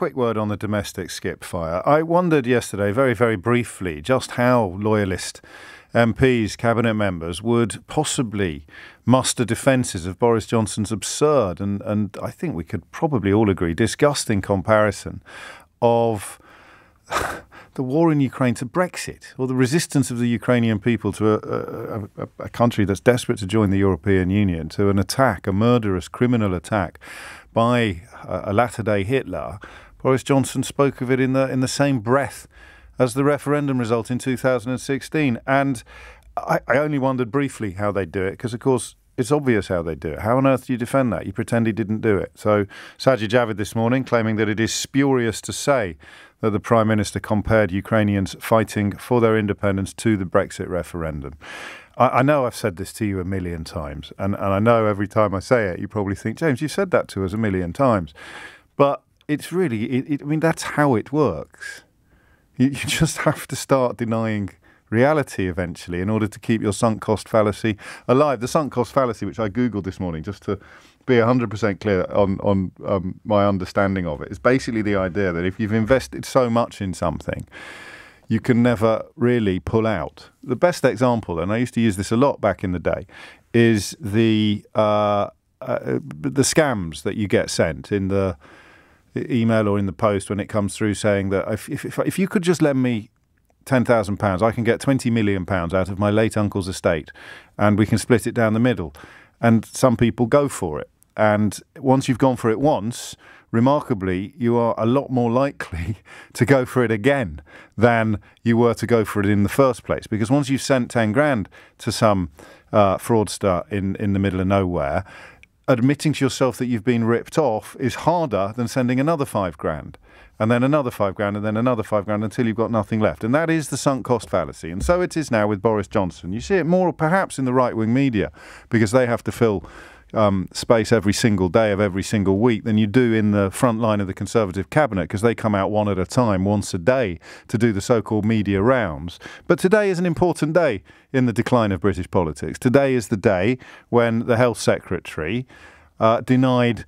quick word on the domestic skip fire. I wondered yesterday, very, very briefly, just how loyalist MPs, cabinet members, would possibly muster defences of Boris Johnson's absurd and I think we could probably all agree, disgusting comparison of the war in Ukraine to Brexit, or the resistance of the Ukrainian people to a country that's desperate to join the European Union, to an attack, a murderous criminal attack by a latter-day Hitler. Boris Johnson spoke of it in the same breath as the referendum result in 2016. And I only wondered briefly how they'd do it, because, of course, it's obvious how they do it. How on earth do you defend that? You pretend he didn't do it. So Sajid Javid this morning claiming that it is spurious to say that the Prime Minister compared Ukrainians fighting for their independence to the Brexit referendum. I know I've said this to you a million times, and I know every time I say it, you probably think, James, you've said that to us a million times. But it's really, I mean, that's how it works. You just have to start denying reality eventually in order to keep your sunk cost fallacy alive. The sunk cost fallacy, which I Googled this morning just to be 100% clear on my understanding of it, is basically the idea that if you've invested so much in something, you can never really pull out. The best example, and I used to use this a lot back in the day, is the scams that you get sent in the email or in the post when it comes through saying that if you could just lend me £10,000, I can get £20 million out of my late uncle's estate and we can split it down the middle. And some people go for it. And once you've gone for it once, remarkably, you are a lot more likely to go for it again than you were to go for it in the first place. Because once you've sent 10 grand to some fraudster in the middle of nowhere, admitting to yourself that you've been ripped off is harder than sending another 5 grand. And then another 5 grand, and then another 5 grand until you've got nothing left. And that is the sunk cost fallacy. And so it is now with Boris Johnson. You see it more perhaps in the right-wing media, because they have to fill space every single day of every single week than you do in the front line of the Conservative cabinet, because they come out one at a time, once a day, to do the so-called media rounds. But today is an important day in the decline of British politics. Today is the day when the Health Secretary denied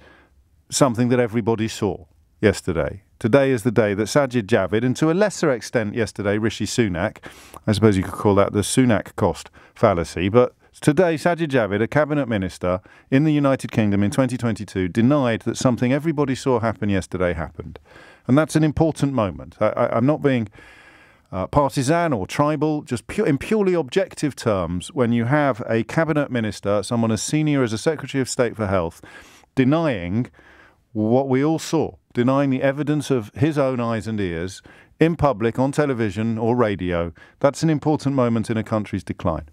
something that everybody saw yesterday. Today is the day that Sajid Javid, and to a lesser extent yesterday Rishi Sunak, I suppose you could call that the Sunak cost fallacy, but today Sajid Javid, a cabinet minister in the United Kingdom in 2022, denied that something everybody saw happen yesterday happened. And that's an important moment. I'm not being partisan or tribal, just in purely objective terms. When you have a cabinet minister, someone as senior as a Secretary of State for Health, denying what we all saw, denying the evidence of his own eyes and ears in public, on television or radio, that's an important moment in a country's decline.